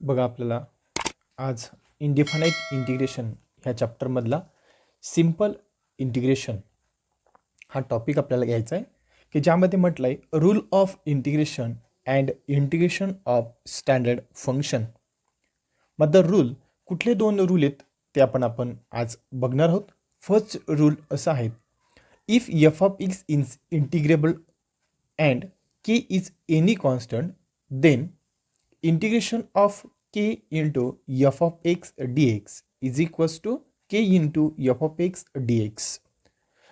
बघा आपल्याला आज इनडिफाईनाईट इंटिग्रेशन ह्या चॅप्टरमधला सिम्पल इंटिग्रेशन हा टॉपिक आपल्याला घ्यायचा आहे की ज्यामध्ये म्हटलं आहे rule of integration and integration of standard function. मधलं रूल कुठले दोन रूल आहेत ते आपण आज बघणार आहोत. फर्स्ट रूल असा आहे, if F of X is integrable and K is any constant then integration of K into F of X D X is equals to K into F of X D X.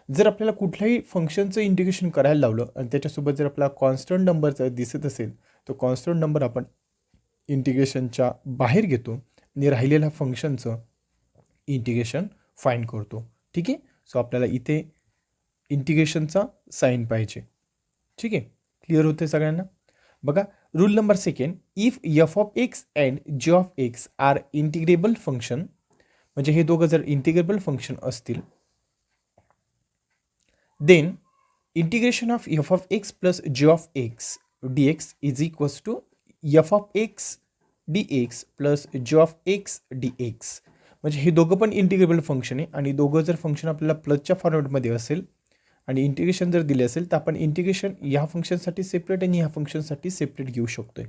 जर आपल्याला कुठल्याही फंक्शनचं integration करायला लावलं आणि त्याच्यासोबत जर आपल्याला constant नंबरचं दिसत असेल तर कॉन्स्टंट नंबर आपण इंटिग्रेशनच्या बाहेर घेतो आणि राहिलेल्या फंक्शनचं इंटिग्रेशन फाइंड करतो. ठीक आहे. सो आपल्याला इथे इंटिग्रेशनचा साईन पाहिजे. ठीक आहे. क्लिअर होते सगळ्यांना. बघा rule number second, if F of X and G of X are integrable function, म्हणजे हे दोघं जर इंटिग्रेबल फंक्शन असतील then integration of F of X plus G of X D X is equals to F of X D X plus G of X D X. म्हणजे हे दोघं पण integrable function आहे आणि दोघं जर फंक्शन आपल्याला प्लसच्या फॉर्मॅटमध्ये असेल आणि इंटिग्रेशन जर दिले असेल तर आपण इंटिग्रेशन ह्या फंक्शनसाठी सेपरेट आणि ह्या फंक्शनसाठी सेपरेट घेऊ शकतोय.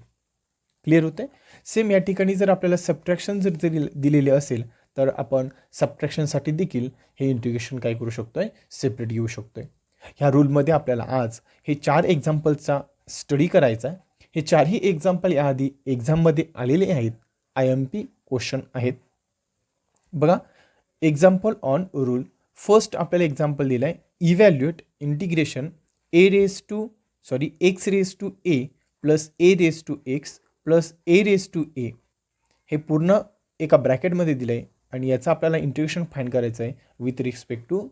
क्लिअर होते. सेम या ठिकाणी जर आपल्याला सबट्रॅक्शन जर दिलेले असेल तर आपण सबट्रॅक्शनसाठी देखील हे इंटिग्रेशन काय करू शकतोय, सेपरेट घेऊ शकतोय. ह्या रूलमध्ये आपल्याला आज हे 4 एक्झाम्पलचा स्टडी करायचा आहे. हे 4ही एक्झाम्पल याआधी एक्झाममध्ये आलेले आहेत, IMP क्वेश्चन आहेत. बघा एक्झाम्पल ऑन रूल. फर्स्ट आपल्याला एक्झाम्पल दिलं आहे, evaluate integration X raise to A plus A raise to X plus A raise to A. हे पूर्ण एका ब्रॅकेटमध्ये दिलं आहे आणि याचं आपल्याला इंटिग्रेशन फाइंड करायचं आहे विथ रिस्पेक्ट टू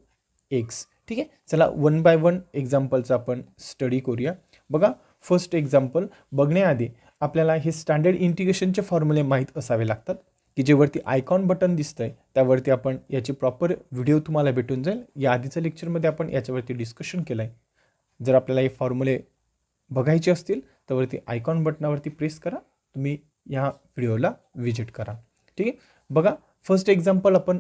एक्स. ठीक आहे. चला वन बाय वन एक्झाम्पलचं आपण स्टडी करूया. बघा फर्स्ट एक्झाम्पल बघण्याआधी आपल्याला हे स्टँडर्ड इंटिग्रेशनचे फॉर्म्युले माहीत असावे लागतात की जेवरती आयकॉन बटन दिसतंय त्यावरती आपण याची प्रॉपर व्हिडिओ तुम्हाला भेटून जाईल. या आधीच्या लेक्चरमध्ये आपण याच्यावरती डिस्कशन केलं आहे. जर आपल्याला हे फॉर्म्युले बघायचे असतील तर वरती आयकॉन बटनावरती प्रेस करा, तुम्ही ह्या व्हिडिओला व्हिजिट करा. ठीक आहे. बघा फर्स्ट एक्झाम्पल आपण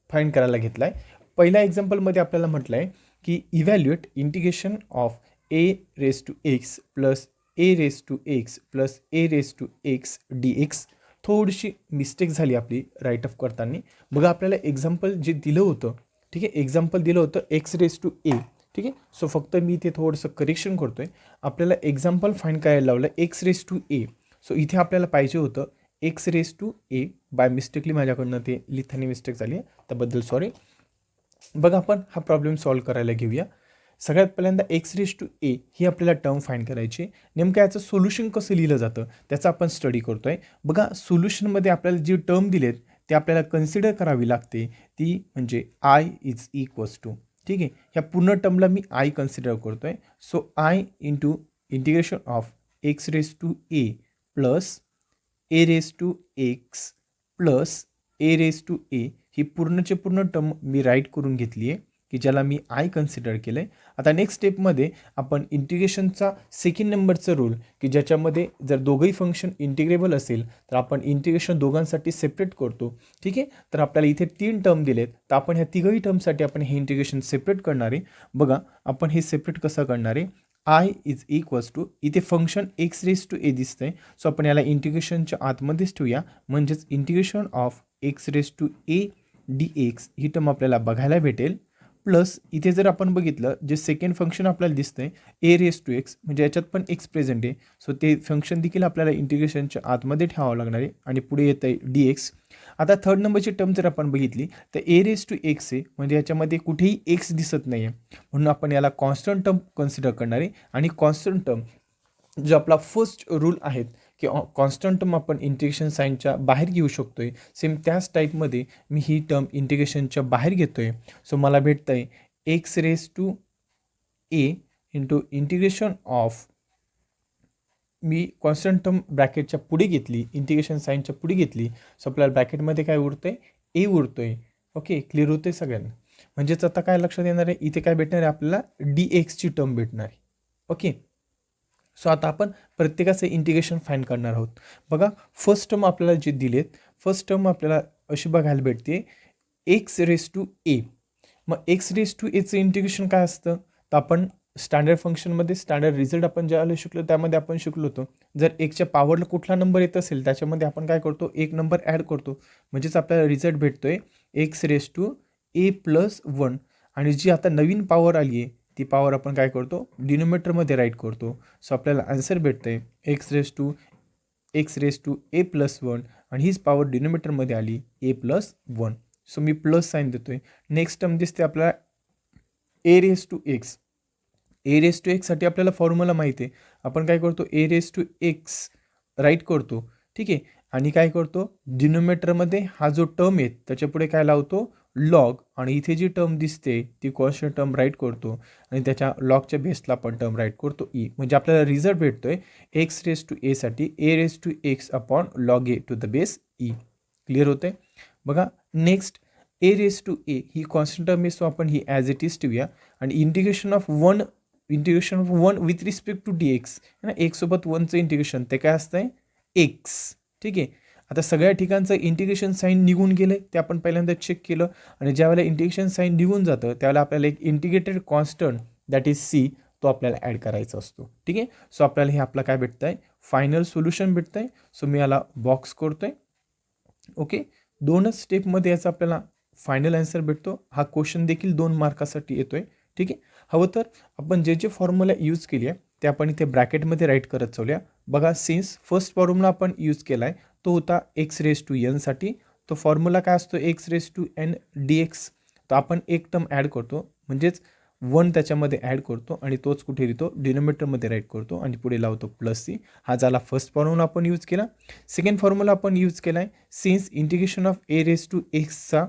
फाइंड करायला घेतला आहे. पहिल्या एक्झाम्पलमध्ये आपल्याला म्हटलं आहे की evaluate integration of A raise to X plus A raise to X plus A raise to X D X. थोडीशी मिस्टेक झाली आपली राईट ऑफ करताना. बघा आपल्याला एक्झाम्पल जे दिलं होतं, ठीक आहे, एक्झाम्पल दिलं होतं एक्स रेस टू ए. ठीक आहे. सो फक्त मी ते थोडंसं करेक्शन करतो आहे. आपल्याला एक्झाम्पल फाइंड करायला लावलं X raise to A. So इथे आपल्याला पाहिजे होतं X raise to A. By mistakenly माझ्याकडनं ते लिहिताना मिस्टेक झाली आहे, त्याबद्दल सॉरी. बघा आपण हा प्रॉब्लेम सॉल्व करायला घेऊया. सगळ्यात पहिल्यांदा एक्स रेस टू ए ही आपल्याला टर्म फाइंड करायची. नेमकं याचं सोल्युशन कसं लिहिलं जातं त्याचा आपण स्टडी करतो आहे. बघा सोल्युशनमध्ये आपल्याला जी टर्म दिलेत ते आपल्याला कन्सिडर करावी लागते, ती म्हणजे आय इज इक्वल्स टू. ठीक आहे. ह्या पूर्ण टर्मला मी आय कन्सिडर करतो आहे. So I into integration of X raise to A plus A raise to X plus A raise to A ही पूर्णचे पूर्ण टर्म मी राईट करून घेतली आहे की ज्याला मी आय कन्सिडर केलं आहे. आता नेक्स्ट स्टेपमध्ये आपण इंटिग्रेशनचा सेकंड नंबरचं रूल की ज्याच्यामध्ये जर दोघंही फंक्शन इंटिग्रेबल असेल तर आपण इंटिग्रेशन दोघांसाठी सेपरेट करतो. ठीक आहे. तर आपल्याला इथे 3 टर्म दिलेत तर आपण ह्या तिघही टर्मसाठी आपण हे इंटिग्रेशन सेपरेट करणार आहे. बघा आपण हे सेपरेट कसं करणार आहे, आय इज इक्वल्स टू इथे function X raise to A दिसतंय. सो आपण याला इंटिग्रेशनच्या आतमध्येच ठेवूया, म्हणजेच integration of X raise to A D X ही टर्म आपल्याला बघायला भेटेल. प्लस इथे जर आपण बघितलं जे सेकंड फंक्शन आपल्याला दिसतंय ए रेस टू एक्स, म्हणजे याच्यात पण एक्स प्रेझेंट आहे. सो ते फंक्शन देखील आपल्याला इंटिग्रेशनच्या आतमध्ये ठेवावं लागणार आहे आणि पुढे येतं आहे डी एक्स. आता थर्ड नंबरची टर्म जर आपण बघितली तर ए रेस टू एक्स आहे, म्हणजे याच्यामध्ये कुठेही एक्स दिसत नाही आहे, म्हणून आपण याला कॉन्स्टंट टर्म कन्सिडर करणार आहे. आणि कॉन्स्टंट टर्म जो आपला फर्स्ट रूल आहे की कॉन्स्टंट टर्म आपण इंटिग्रेशन साईनच्या बाहेर घेऊ शकतो आहे, सेम त्याच टाईपमध्ये मी ही टर्म इंटिग्रेशनच्या बाहेर घेतो आहे. सो मला भेटतं आहे X raise to A into integration of, मी कॉन्स्टंट टर्म ब्रॅकेटच्या पुढे घेतली, इंटिग्रेशन साईनच्या पुढे घेतली. सो आपल्याला ब्रॅकेटमध्ये काय उरतं आहे, ए उरतो आहे. ओके. क्लिअर होतं आहे सगळ्यांना. म्हणजेच आता काय लक्षात येणार आहे, इथे काय भेटणार आहे आपल्याला डी एक्सची टर्म भेटणार आहे. ओके. सो आता आपण प्रत्येकाचं इंटिग्रेशन फाईंड करणार आहोत. बघा फर्स्ट टर्म आपल्याला जे दिलेत, फर्स्ट टर्म आपल्याला अशी बघायला भेटते एक्स रेस टू ए. मग एक्स रेस टू एचं इंटिग्रेशन काय असतं, तर आपण स्टँडर्ड फंक्शनमध्ये स्टँडर्ड रिझल्ट आपण ज्यावेळेला शिकलो त्यामध्ये आपण शिकलो होतो, जर एकच्या पॉवरला कुठला नंबर येत असेल त्याच्यामध्ये आपण काय करतो, एक नंबर ॲड करतो, म्हणजेच आपल्याला रिझल्ट भेटतोय X raise to A plus 1. आणि जी आता नवीन पॉवर आली आहे ती पॉवर आपण काय करतो, डिनोमिनेटरमध्ये राईट करतो. सो आपल्याला आन्सर भेटतंय X raise to A plus 1 आणि हीच पॉवर डिनोमिनेटरमध्ये आली ए प्लस 1. सो मी प्लस साईन देतोय. नेक्स्ट टर्म दिसते आपल्याला A raise to X. A raise to एक्ससाठी आपल्याला फॉर्म्युला माहिती आहे. आपण काय करतो, A raise to X right करतो, ठीक आहे. आणि काय करतो, डिनोमिनेटरमध्ये हा जो टर्म आहे त्याच्यापुढे काय लावतो, लॉग. आणि इथे जी टर्म दिसते ती कॉन्स्टंट टर्म राईट करतो आणि त्याच्या लॉगच्या बेसला आपण टर्म राईट करतो ई. म्हणजे आपल्याला रिझल्ट भेटतोय एक्स रेस टू एसाठी A raise to X upon log A to the base E. Clear होते. बघा next A raise to A ही कॉन्स्टंट टर्म आहे, सो आपण ही ॲज इट इज ठेवूया. आणि integration of one with respect to D X ना, एक्ससोबत 1चं इंटिग्रेशन ते काय असतंय एक्स. ठीक आहे. आता सगळ्या ठिकाणचं इंटिग्रेशन साईन निघून गेलं ते आपण पहिल्यांदा चेक केलं. आणि ज्यावेळेला इंटिग्रेशन साईन निघून जातं त्यावेळेला आपल्याला एक integrated constant that is C तो आपल्याला ॲड करायचा असतो. ठीक आहे. सो आपल्याला हे आपलं काय भेटतं आहे, फायनल सोल्युशन भेटतं आहे. सो मी याला बॉक्स करतो आहे. ओके, 2च स्टेपमध्ये याचा आपल्याला फायनल आन्सर भेटतो. हा क्वेश्चन देखील 2 मार्कासाठी येतो आहे. ठीक आहे. हवं तर आपण जे फॉर्म्युला यूज केली आहे ते आपण इथे ब्रॅकेटमध्ये राईट करत चालूया. बघा सिन्स फर्स्ट फॉर्म्युला आपण यूज केला आहे तो होता एक्स रेस टू एनसाठी. तो फॉर्म्युला काय असतो, X raise to N D X. तर आपण एक टर्म ॲड करतो, म्हणजेच 1 त्याच्यामध्ये ॲड करतो आणि तोच कुठे देतो, डिनोमिनेटरमध्ये राईट करतो आणि पुढे लावतो प्लस सी. हा झाला फर्स्ट फॉर्म्युला आपण यूज केला. सेकंड फॉर्म्युला आपण यूज केला आहे since integration of A raise to एक्सचा.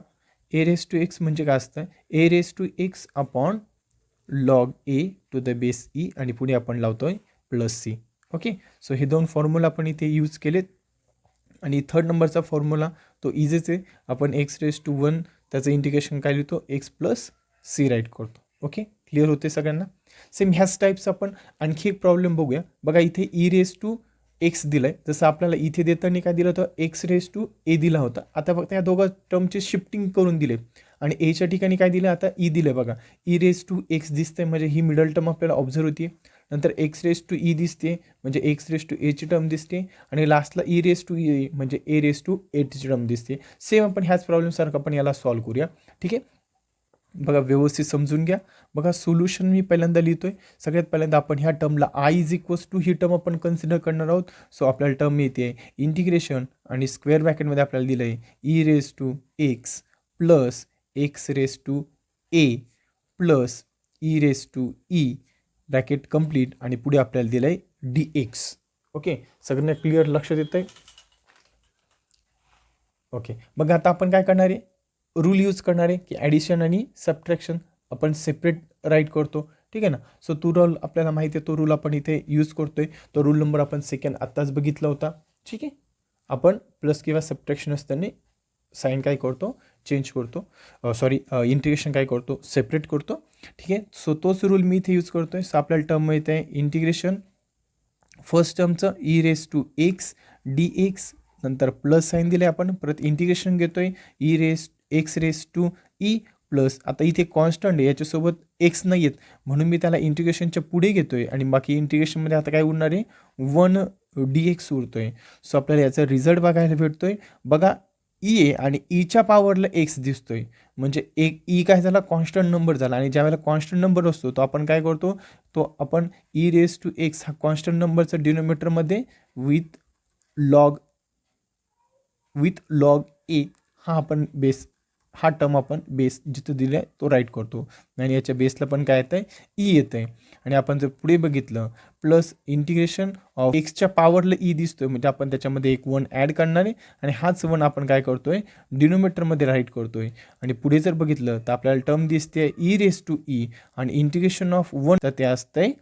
ए रेस टू एक्स म्हणजे काय असतं, A raise to X upon log A to the base E आणि पुढे आपण लावतोय प्लस सी. ओके, सो हे 2 फॉर्म्युला आपण इथे यूज केलेत. आणि थर्ड नंबरचा फॉर्म्युला तो इझीच आहे. आपण एक्स रेस टू 1 त्याचं इंटिग्रेशन काय लिहितो, एक्स प्लस सी राईट करतो. ओके, क्लिअर होते सगळ्यांना. सेम ह्याच टाईपचा आपण आणखी एक प्रॉब्लेम बघूया. बघा इथे ई रेस टू एक्स दिलं आहे, जसं आपल्याला इथे देताना काय दिलं होतं, एक्स रेस टू ए दिला होता. आता फक्त या दोघं टर्मचे शिफ्टिंग करून दिले आणि एच्या ठिकाणी काय दिलं, आता ई दिलं. बघा ई रेस टू एक्स दिसतंय म्हणजे ही मिडल टर्म आपल्याला ऑब्झर्व होती. नंतर एक्स रेस टू ई दिसते म्हणजे एक्स रेस टू एची टर्म दिसते आणि लास्टला ई रेस टू ए म्हणजे ए रेस टू एची टर्म दिसते. सेम आपण ह्याच प्रॉब्लेमसारखं आपण याला सॉल्व्ह करूया. ठीक आहे. बघा व्यवस्थित समजून घ्या. बघा सोल्युशन मी पहिल्यांदा लिहितोय. सगळ्यात पहिल्यांदा आपण ह्या टर्मला आय इज इक्वल्स टू ही टर्म आपण कन्सिडर करणार आहोत. सो आपल्याला टर्म येते इंटिग्रेशन आणि स्क्वेअर ब्रॅकेटमध्ये आपल्याला दिलं आहे E raise to X plus X raise to A plus E raise to E bracket complete आणि पुढे आपल्याला दिलं आहे डी एक्स. ओके, सगळ्यांना क्लिअर लक्षात येतं आहे. ओके, बघा आता आपण काय करणार आहे, रूल यूज करणार आहे की ॲडिशन आणि सबट्रॅक्शन आपण सेपरेट राईट करतो. ठीक आहे ना. सो तो रूल आपल्याला माहिती आहे, तो रूल आपण इथे यूज करतोय. तो रूल नंबर आपण सेकंड आत्ताच बघितला होता. ठीक आहे. आपण प्लस किंवा सबट्रॅक्शन असताना साईन काय करतो, चेंज करतो, इंटिग्रेशन काय करतो, सेपरेट करतो. ठीक आहे. सो तोच रूल मी इथे यूज करतोय. सो आपल्याला टर्म माहिती आहे इंटिग्रेशन फर्स्ट टर्मचं E raise to X D X, नंतर प्लस साईन दिले आपण, परत इंटिग्रेशन घेतोय X raise to E plus. आता इथे कॉन्स्टंट आहे याच्यासोबत एक्स नाही आहेत म्हणून मी त्याला इंटिग्रेशनच्या पुढे घेतोय आणि बाकी इंटिग्रेशनमध्ये आता काय उरणार आहे, 1 डी एक्स उरतोय. सो आपल्याला याचा रिझल्ट बघायला भेटतोय. बघा ई आहे आणि ईच्या पॉवरला एक्स दिसतोय म्हणजे एक ई काय झाला, कॉन्स्टंट नंबर झाला. आणि ज्यावेळेला कॉन्स्टंट नंबर असतो तो आपण काय करतो, तो आपण ई रेस टू एक्स हा कॉन्स्टंट नंबरचा डिनोमिनेटरमध्ये विथ लॉग ए हा आपण बेस, हा टर्म आपण बेस जिथं दिला आहे तो राईट करतो आणि याच्या बेसला पण काय येतं आहे, ई येतं आहे. आणि आपण जर पुढे बघितलं प्लस इंटिग्रेशन ऑफ एक्सच्या पॉवरला ई दिसतोय म्हणजे आपण त्याच्यामध्ये एक 1 ॲड करणार आहे आणि हाच 1 आपण काय करतोय, डिनोमिनेटरमध्ये राईट करतोय. आणि पुढे जर बघितलं तर आपल्याला टर्म दिसते ई रेस टू ई आणि इंटिग्रेशन ऑफ 1 तर ते असतंय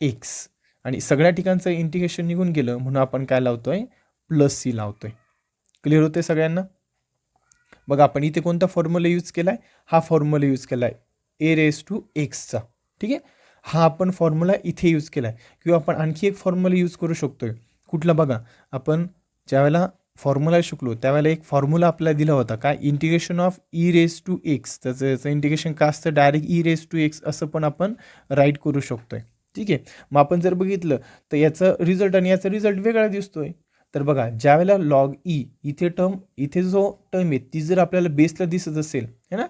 एक्स. आणि सगळ्या ठिकाणचं इंटिग्रेशन निघून गेलं म्हणून आपण काय लावतोय, प्लस सी लावतोय. क्लिअर होते सगळ्यांना. बघा आपण इथे कोणता फॉर्म्युला यूज केला आहे, हा फॉर्म्युला यूज केला आहे ए रेस टू एक्सचा. ठीक आहे. हा आपण फॉर्म्युला इथे यूज केला आहे किंवा आपण आणखी एक फॉर्म्युला यूज करू शकतो आहे. कुठला बघा, आपण ज्यावेळेला फॉर्म्युला शिकलो त्यावेळेला एक फॉर्म्युला आपल्याला दिला होता काय, integration of E raise to X. त्याचं इंटिग्रेशन का असतं, direct E raise to X असं पण आपण राईट करू शकतो आहे. ठीक आहे. मग आपण जर बघितलं तर याचा रिझल्ट आणि याचा रिझल्ट वेगळा दिसतोय. तर बघा, ज्यावेळेला लॉग ई इथे जो टर्म आहे ती जर आपल्याला बेसला दिसत असेल है ना,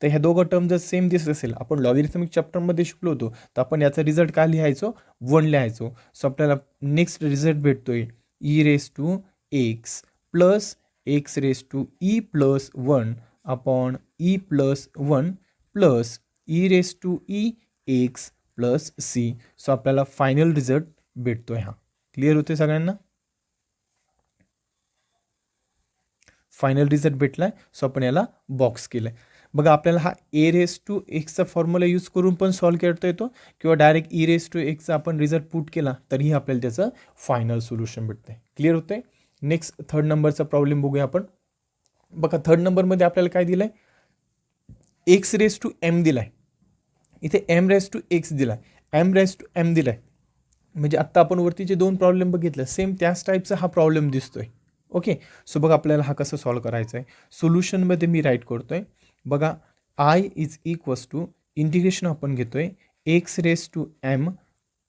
तर ह्या दोघं टर्म जर सेम दिसत असेल, आपण लॉगरिथमिक चॅप्टरमध्ये शिकलो होतो, तर आपण याचा रिझल्ट काय लिहायचो, 1 लिहायचो. सो आपल्याला नेक्स्ट रिझल्ट भेटतोय E raise to X plus X raise to E plus 1 upon E plus 1 plus E raise to E X plus C. So आपल्याला फायनल रिझल्ट भेटतोय. हा क्लिअर होते सगळ्यांना? Final result भेटलाय. सो आपण याला box केलं आहे. बघा, आपल्याला हा ए रेस टू एक्सचा फॉर्म्युला यूज करून पण सॉल्व करता येतो किंवा डायरेक्ट ई रेस टू एक्सचा आपण रिझल्ट पुट केला तरीही आपल्याला त्याचं फायनल सोल्युशन भेटतं आहे. क्लिअर होतं आहे? नेक्स्ट थर्ड नंबरचा प्रॉब्लेम बघूया आपण. बघा, थर्ड नंबरमध्ये आपल्याला काय दिलं आहे, एक्स रेस टू एम दिला आहे. इथे एम रेस टू एक्स दिला आहे, एम रेस टू एम दिला आहे. म्हणजे आत्ता आपण वरतीचे 2 प्रॉब्लेम बघितले, सेम त्याच टाईपचा हा प्रॉब्लेम दिसतोय. ओके. सो बघा, आपल्याला हा कसं सॉल्व करायचा आहे. सोल्युशनमध्ये मी राईट करतोय. बघा, I is equals to integration आपण घेतोय X raise to M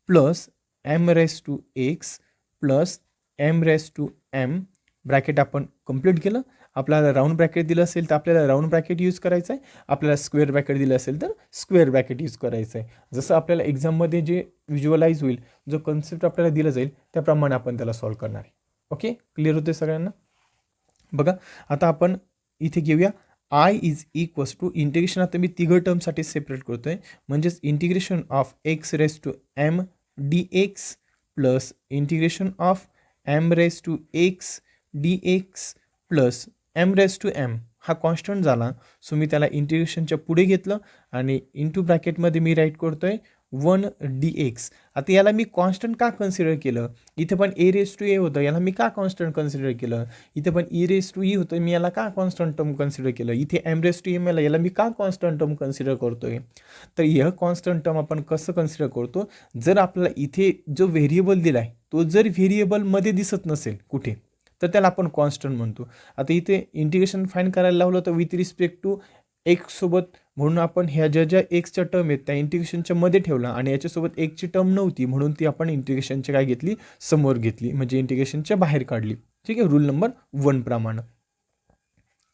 plus M raise to X plus M raise to M. Bracket आपण कंप्लीट केलं. आपल्याला राऊंड ब्रॅकेट दिलं असेल तर आपल्याला राऊंड ब्रॅकेट यूज करायचं आहे. आपल्याला स्क्वेअर ब्रॅकेट दिलं असेल तर स्क्वेअर ब्रॅकेट यूज करायचं आहे. जसं आपल्याला एक्झाममध्ये जे व्हिज्युअलाइज होईल, जो कन्सेप्ट आपल्याला दिला जाईल त्याप्रमाणे आपण त्याला सॉल्व करणार आहे. ओके, क्लिअर होते सगळ्यांना? बघा, आता आपण इथे घेऊया I is equals to integration. आता मी तिघं टर्मसाठी सेपरेट करतोय, म्हणजेच integration of X raise to M D X plus integration of M raise to X D X plus M raise to M. हा कॉन्स्टंट झाला. सो मी त्याला इंटिग्रेशनच्या पुढे घेतलं आणि इंटू ब्रॅकेटमध्ये मी राईट करतोय 1 डी एक्स. आता याला मी कॉन्स्टंट का कन्सिडर केलं, इथे पण ए रेस टू ए होतं, याला मी का कॉन्स्टंट कन्सिडर केलं. इथे पण ई रेस टू ई होतं, मी याला का कॉन्स्टंट टर्म कन्सिडर केलं. इथे एम रेस टू एम याला मी का कॉन्स्टंट टर्म कन्सिडर करतोय. तर यह कॉन्स्टंट टर्म आपण कसं कन्सिडर करतो, जर आपल्याला इथे जो व्हेरिएबल दिला आहे तो जर व्हेरिएबलमध्ये दिसत नसेल कुठे, तर त्याला आपण कॉन्स्टंट म्हणतो. आता इथे इंटिग्रेशन फाईंड करायला लावलं तर विथ रिस्पेक्ट टू एक्स सोबत, म्हणून आपण ह्या ज्या एक्सच्या टर्म आहेत त्या इंटिग्रेशनच्या मध्ये ठेवला आणि याच्यासोबत एकची टर्म नव्हती म्हणून ती आपण इंटिग्रेशनच्या काय घेतली, समोर घेतली, म्हणजे इंटिग्रेशनच्या बाहेर काढली. ठीक आहे, रूल नंबर 1 प्रमाणे.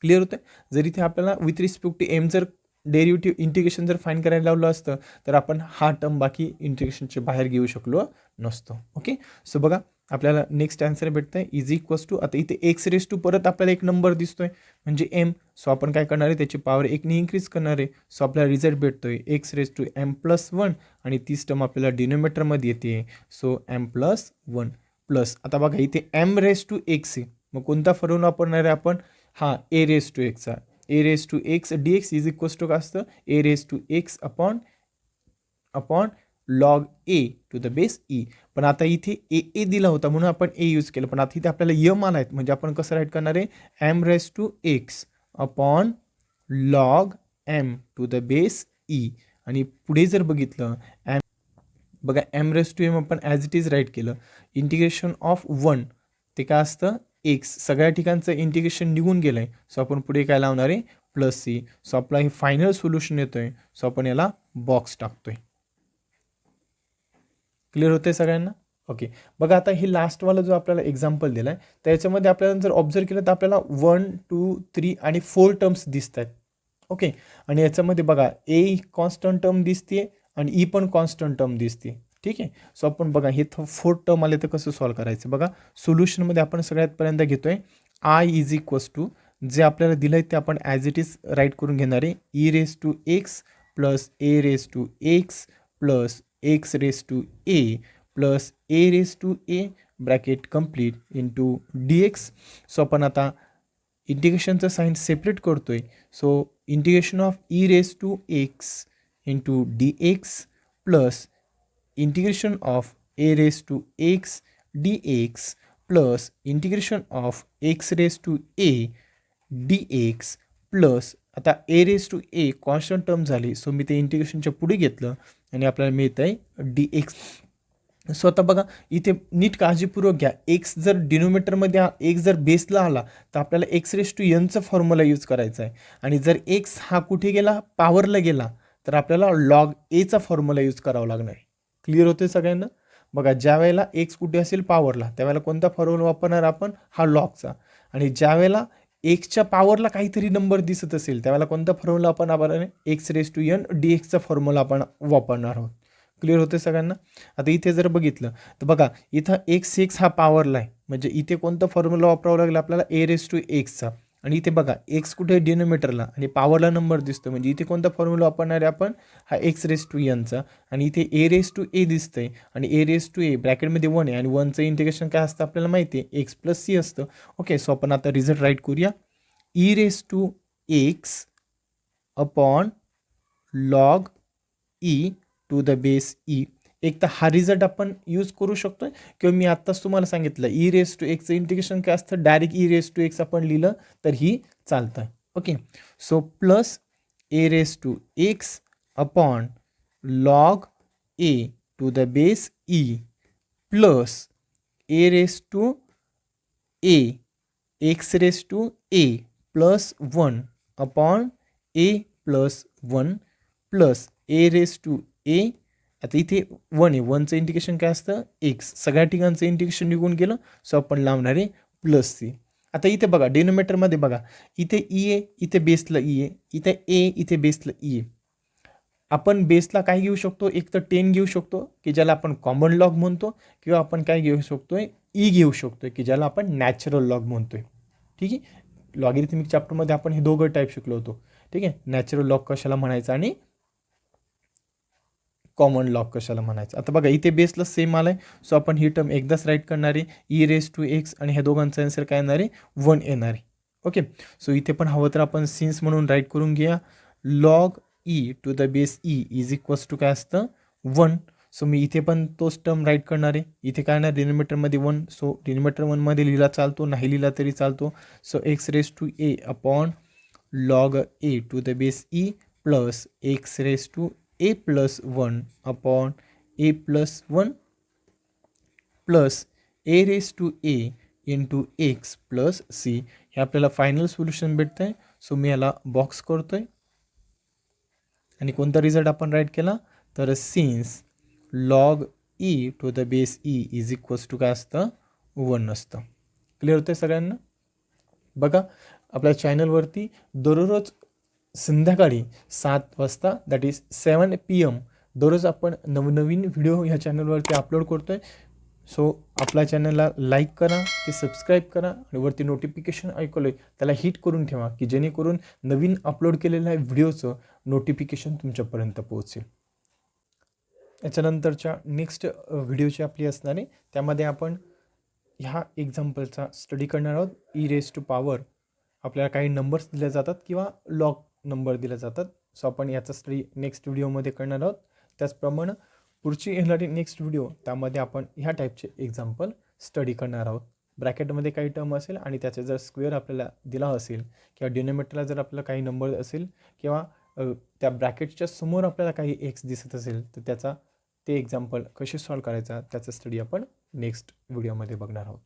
क्लिअर होतं? जर इथे आपल्याला विथ रिस्पेक्ट टू एम जर डेरिव्हेटिव्ह इंटिग्रेशन जर फाईंड करायला लावलं असतं तर आपण हा टर्म बाकी इंटिग्रेशनच्या बाहेर घेऊ शकलो नसतो. ओके. सो बघा, आपल्याला नेक्स्ट आन्सर भेटतं आहे इज इक्वल्स टू, आता इथे एक्स रेस टू परत आपल्याला एक नंबर दिसतोय म्हणजे एम. सो आपण काय करणार आहे, त्याची पॉवर 1ने इन्क्रीज करणार आहे. सो आपल्याला रिझल्ट भेटतोय X raise to M plus 1 आणि तीच टर्म आपल्याला डिनोमिनेटरमध्ये येते. सो एम प्लस 1 प्लस, आता बघा इथे एम रेस टू एक्स आहे, मग कोणता फॉर्म्युला वापरणार आहे आपण, हा ए रेस टू एक्सचा. A raise to X D X is equals to काय असतं, A raise to X upon log A to the base E. पण आता इथे ए दिला होता म्हणून आपण ए यूज केलं, पण आता इथे आपल्याला यम आला आहे म्हणजे आपण कसं राईट करणार आहे, M raise to X upon log M to the base E. आणि पुढे जर बघितलं एम, बघा एम रेस टू एम आपण ॲज इट इज राईट केलं. इंटिग्रेशन ऑफ 1 ते काय असतं, एक्स. सगळ्या ठिकाणचं इंटिग्रेशन निघून गेलं आहे. सो आपण पुढे काय लावणार आहे, प्लस सी. सो आपला हे फायनल सोल्युशन येतो आहे. सो आपण याला बॉक्स टाकतोय. क्लिअर होते सगळ्यांना? ओके. बघा, आता हे लास्टवाला जो आपल्याला एक्झाम्पल दिला आहे त्याच्यामध्ये आपल्याला जर ऑब्झर्व केलं तर आपल्याला 1, 2, 3 आणि 4 टर्म्स दिसत आहेत. ओके. आणि याच्यामध्ये बघा ए कॉन्स्टंट टर्म दिसते आणि ई पण कॉन्स्टंट टर्म दिसते. ठीक आहे. सो आपण बघा हे 4 टर्म आले तर कसं सॉल्व करायचं. बघा, सोल्युशनमध्ये आपण सगळ्यात पर्यंत घेतोय आय इज इक्वल्स टू, जे आपल्याला दिलं आहे ते आपण ॲज इट इज राईट करून घेणार आहे, E raise to X plus A raise to X plus X raise to A plus A raise to A bracket complete into D X. So आपण आता इंटिग्रेशनचं साईन सेपरेट करतोय. So integration of E raise to X into D X plus integration of A raise to X D X plus integration of X raise to A D X plus, आता A raise to A constant term झाली so मी ते इंटिग्रेशनच्या पुढे घेतलं आणि आपल्याला मिळतं आहे D X. So आता बघा इथे नीट काळजीपूर्वक घ्या. एक्स जर डिनोमिनेटरमध्ये एक्स जर बेसला आला तर आपल्याला एक्स रेस टू एनचा फॉर्म्युला यूज करायचा आहे. आणि जर एक्स हा कुठे गेला, पॉवरला गेला, तर आपल्याला लॉग एचा फॉर्म्युला यूज करावा लागणार आहे. क्लिअर होते सगळ्यांना? बघा ज्या वेळेला एक्स कुठे असेल पॉवरला त्यावेळेला कोणता फॉर्म्युला वापरणार आपण, हा लॉगचा. आणि ज्या वेळेला एक्सच्या पॉवरला काहीतरी नंबर दिसत असेल त्यावेळेला कोणता फॉर्म्युला आपण X raise to N D एक्सचा फॉर्म्युला आपण वापरणार आहोत. क्लिअर होते सगळ्यांना? आता इथे जर बघितलं तर बघा इथं एक्स हा पॉवरला आहे, म्हणजे इथे कोणता फॉर्म्युला वापरावा लागला आपल्याला, ए रेस टू एक्सचा. आणि इथे बघा एक्स कुठे डिनोमिनेटरला आणि पॉवरला नंबर दिसतो, म्हणजे इथे कोणता फॉर्म्युला वापरणार आहे आपण, हा एक्स रेस टू एनचा. आणि इथे ए रेस टू ए दिसतंय आणि ए रेस टू ए ब्रॅकेटमध्ये 1 आहे आणि 1चं इंटिग्रेशन काय असतं आपल्याला माहिती आहे, एक्स प्लस सी असतं. ओके, सो आपण आता रिझल्ट राईट करूया. E raise to X upon log E to the base E. एक तर हा रिझल्ट आपण यूज करू शकतो किंवा मी आत्ताच तुम्हाला सांगितलं ई रेस टू एक्सचं इंटिग्रेशन काय असतं, direct E raise to X आपण लिहिलं तर ही चालतं. Okay, so plus A raise to X upon log A to the base E plus A raise to A X raise to A plus 1 upon A plus 1 plus A raise to A. आता इथे 1 आहे, 1चं integration काय असतं, x. सगळ्या ठिकाणचं integration निघून गेलं, so आपण लावणार आहे प्लस सी. आता इथे बघा डिनोमिनेटरमध्ये बघा इथे ई आहे, इथे बेसला ई आहे, इथे ए, इथे बेसला ई आहे. आपण बेसला काय घेऊ शकतो, एक तर 10 घेऊ शकतो की ज्याला आपण कॉमन लॉग म्हणतो, किंवा आपण काय घेऊ शकतोय, ई घेऊ शकतोय की ज्याला आपण नॅचरल लॉग म्हणतोय. ठीक आहे, लॉगॅरिथमिक चॅप्टरमध्ये आपण हे दोघं टाईप शिकलो होतो. ठीक आहे, नॅचरल लॉग कशाला म्हणायचं आणि कॉमन लॉग कशाला म्हणायचं. आता बघा इथे बेसला सेम आलाय, सो आपण ही टर्म एकदाच राईट करणार आहे, ई रेस टू एक्स, आणि ह्या दोघांचा आन्सर काय येणार आहे, 1 येणार आहे. ओके, सो इथे पण हवं तर आपण सिन्स म्हणून राईट करून घ्या. Log E to the base E is equals to काय असतं, 1. सो मी इथे पण तोच टर्म राईट करणार आहे. इथे काय ना डिनोमिनेटरमध्ये 1, सो डिनोमिनेटर 1मध्ये लिहिला चालतो, नाही लिहिला तरी चालतो. So X raise to A upon log A to the base E plus X raise to A plus 1 upon A plus 1 plus A raise to A into X plus C. हे आपल्याला final solution भेटतं आहे. So मी याला box करतो आहे आणि कोणता result आपण राईट केला, तर since log E to the base E is equals to काय असतं, 1 असतं. क्लिअर होतं आहे सगळ्यांना? बघा आपल्या चॅनलवरती दररोज संध्याकाळी 7 वाजता दॅट इज 7 PM दररोज आपण नवनवीन व्हिडिओ ह्या चॅनलवरती अपलोड करतो आहे. सो आपल्या चॅनलला लाईक करा, ते सबस्क्राईब करा आणि वरती नोटिफिकेशन ऐकलं आहे त्याला हिट करून ठेवा की जेणेकरून नवीन अपलोड केलेल्या व्हिडिओचं नोटिफिकेशन तुमच्यापर्यंत पोहोचेल. याच्यानंतरच्या नेक्स्ट व्हिडिओची आपली असणार आहे, त्यामध्ये आपण ह्या एक्झाम्पलचा स्टडी करणार आहोत. ई रेस टू पॉवर आपल्याला काही नंबर्स दिले जातात किंवा लॉग नंबर दिले जातात. सो आपण याचा स्टडी नेक्स्ट व्हिडिओमध्ये करणार आहोत. त्याचप्रमाणे पुढची येणारी नेक्स्ट व्हिडिओ त्यामध्ये आपण ह्या टाईपचे एक्झाम्पल स्टडी करणार आहोत. ब्रॅकेटमध्ये काही टर्म असेल आणि त्याचे जर स्क्वेअर आपल्याला दिला असेल किंवा डिनोमिनेटरला जर आपल्याला काही नंबर असेल किंवा त्या ब्रॅकेटच्या समोर आपल्याला काही एक्स दिसत असेल तर त्याचा ते एक्झाम्पल कसे सॉल्व करायचा त्याचा स्टडी आपण नेक्स्ट व्हिडिओमध्ये बघणार आहोत.